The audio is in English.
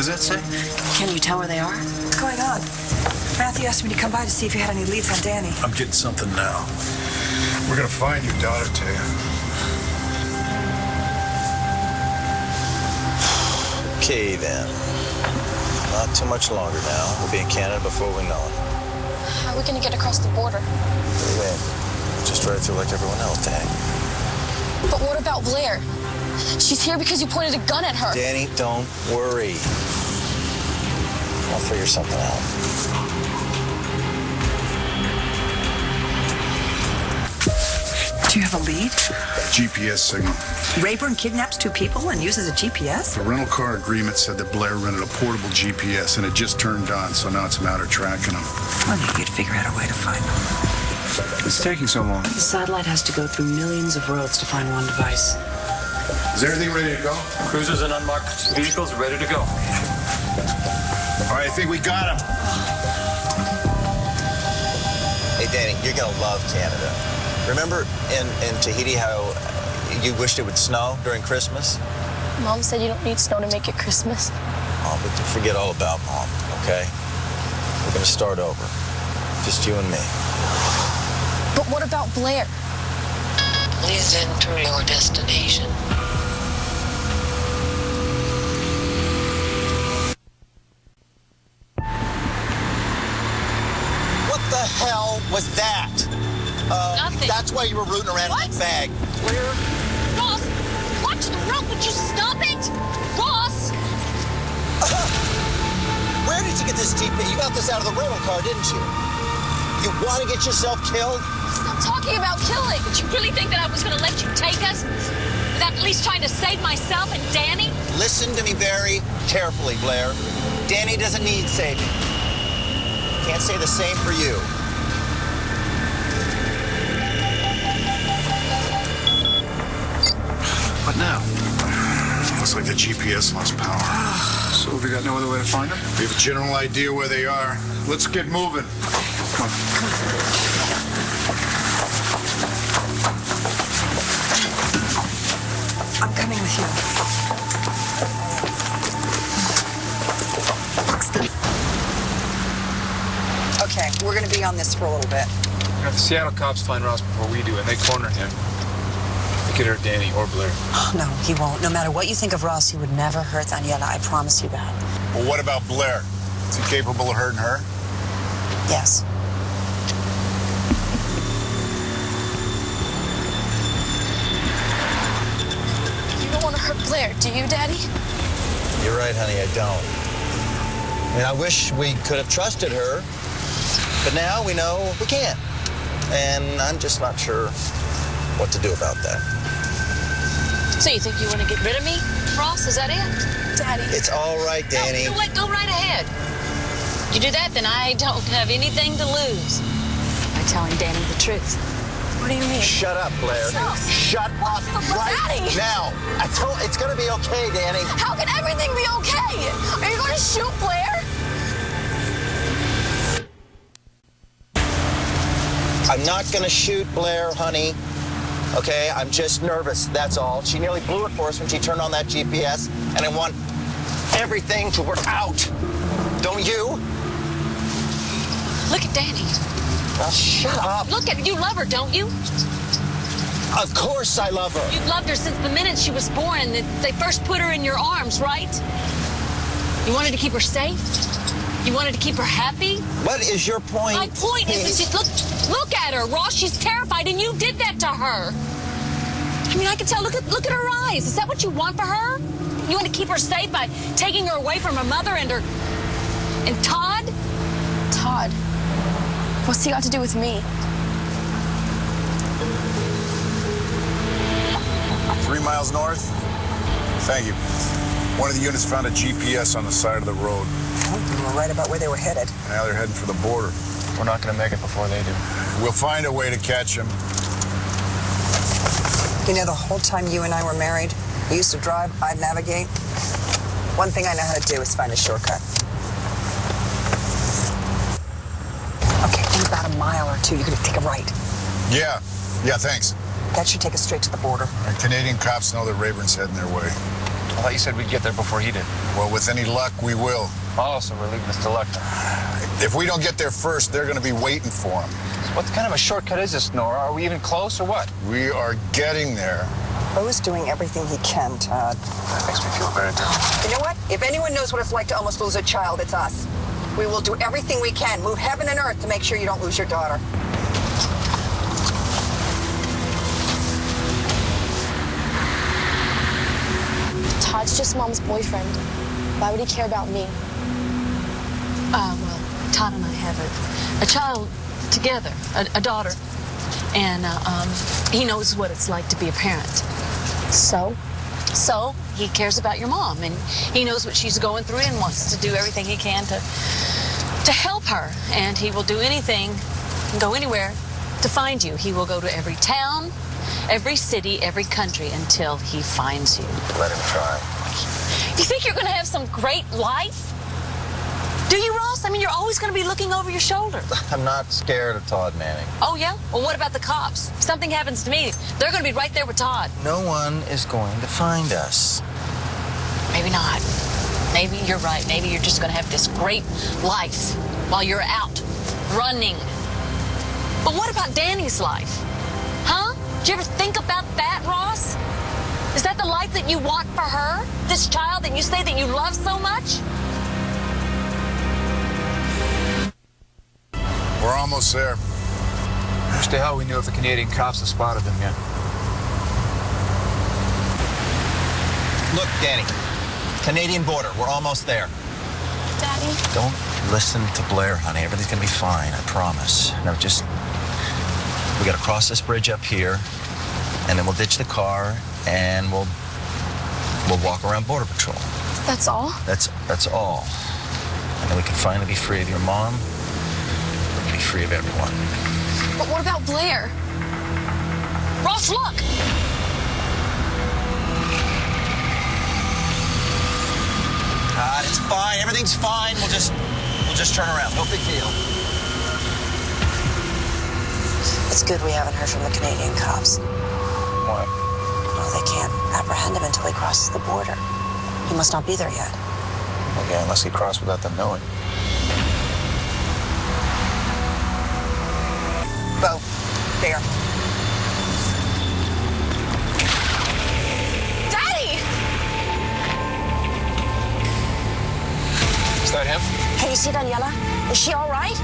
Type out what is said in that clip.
does that say? Can you tell where they are? What's going on? Matthew asked me to come by to see if you had any leads on Dani. I'm getting something now. We're gonna find your daughter, Taya. Okay, then. Not too much longer now. We'll be in Canada before we know it. How are we going to get across the border? What do you mean? Just right through like everyone else, dang. But what about Blair? She's here because you pointed a gun at her. Dani, don't worry. I'll figure something out. Do you have a lead? GPS signal. Rayburn kidnaps 2 people and uses a GPS? The rental car agreement said that Blair rented a portable GPS, and it just turned on, so now it's a matter of tracking him. Well, you'd figure out a way to find them. It's taking so long. The satellite has to go through millions of roads to find one device. Is everything ready to go? Cruisers and unmarked vehicles ready to go. All right, I think we got him. Hey, Dani, you're going to love Canada. Remember in Tahiti how you wished it would snow during Christmas? Mom said you don't need snow to make it Christmas. Oh, but forget all about Mom, okay? We're going to start over. Just you and me. But what about Blair? Please enter your destination. What the hell was that? Nothing. That's why you were rooting around in that bag. Blair? Ross, watch the road. Would you stop it? Ross! Where did you get this GPS? You got this out of the rental car, didn't you? You want to get yourself killed? Stop talking about killing. Did you really think that I was going to let you take us without at least trying to save myself and Dani? Listen to me very carefully, Blair. Dani doesn't need saving. Can't say the same for you. What now? Looks like the GPS lost power. So we got no other way to find them? We have a general idea where they are. Let's get moving. Come on. I'm coming with you. Okay, we're going to be on this for a little bit. Now, if the Seattle cops find Ross before we do and they corner him, they could hurt Dani or Blair. No, he won't. No matter what you think of Ross, he would never hurt Daniela. I promise you that. Well, what about Blair? Is he capable of hurting her? Yes. You don't want to hurt Blair, do you, Daddy? You're right, honey, I don't. I mean, I wish we could have trusted her, but now we know we can't. And I'm just not sure what to do about that. So you think you want to get rid of me, Ross? Is that it? Daddy. It's all right, Dani. No, go right ahead. You do that, then I don't have anything to lose. By telling Dani the truth. What do you mean? Shut up, Blair. No. Shut up right Daddy. now. It's going to be okay, Dani. How can everything be okay? Are you going to shoot Blair? I'm not going to shoot Blair, honey. Okay, I'm just nervous, that's all. She nearly blew it for us when she turned on that GPS, and I want everything to work out. Don't you? Look at Dani. Now, shut up. Look at her. You love her, don't you? Of course I love her. You've loved her since the minute she was born and they first put her in your arms, right? You wanted to keep her safe? You wanted to keep her happy? What is your point? My point is that look at her, Ross. She's terrified, and you did that to her. I mean, I can tell. Look at her eyes. Is that what you want for her? You want to keep her safe by taking her away from her mother and Todd? Todd. What's he got to do with me? 3 miles north? Thank you. One of the units found a GPS on the side of the road. You were right about where they were headed. Now they're heading for the border. We're not going to make it before they do. We'll find a way to catch them. You know, the whole time you and I were married, you used to drive, I'd navigate. One thing I know how to do is find a shortcut. Okay, in about a mile or two, you're going to take a right. Yeah, thanks. That should take us straight to the border. Our Canadian cops know that Rayburn's heading their way. I thought you said we'd get there before he did. Well, with any luck, we will. Oh, so we're leaving this to luck then. If we don't get there first, they're going to be waiting for him. What kind of a shortcut is this, Nora? Are we even close or what? We are getting there. Bo's doing everything he can, Todd. That makes me feel better, too. You know what? If anyone knows what it's like to almost lose a child, it's us. We will do everything we can, move heaven and earth to make sure you don't lose your daughter. Todd's just Mom's boyfriend. Why would he care about me? Well, Todd and I have a child together, a daughter. And he knows what it's like to be a parent. So? So he cares about your mom, and he knows what she's going through and wants to do everything he can to help her. And he will do anything and go anywhere to find you. He will go to every town, every city, every country until he finds you. Let him try. You think you're going to have some great life? Do you, Ross? I mean, you're always going to be looking over your shoulder. I'm not scared of Todd Manning. Oh, yeah? Well, what about the cops? If something happens to me, they're going to be right there with Todd. No one is going to find us. Maybe not. Maybe you're right. Maybe you're just going to have this great life while you're out running. But what about Danny's life? Huh? Did you ever think about that, Ross? Is that the life that you want for her? This child that you say that you love so much? We're almost there. Wish to hell we knew if the Canadian cops have spotted them yet. Look, Danny. Canadian border. We're almost there. Daddy? Don't listen to Blair, honey. Everything's gonna be fine, I promise. Now just... we gotta cross this bridge up here, and then we'll ditch the car, and we'll walk around Border Patrol. That's all? That's all. And then we can finally be free of your mom. We can be free of everyone. But what about Blair? Ross, look! God, it's fine. Everything's fine. We'll just turn around. No big deal. It's good we haven't heard from the Canadian cops. Why? Well, they can't apprehend him until he crosses the border. He must not be there yet. Well, yeah, unless he crossed without them knowing. Bo, there. Daddy! Is that him? Hey, you see Daniela? Is she all right?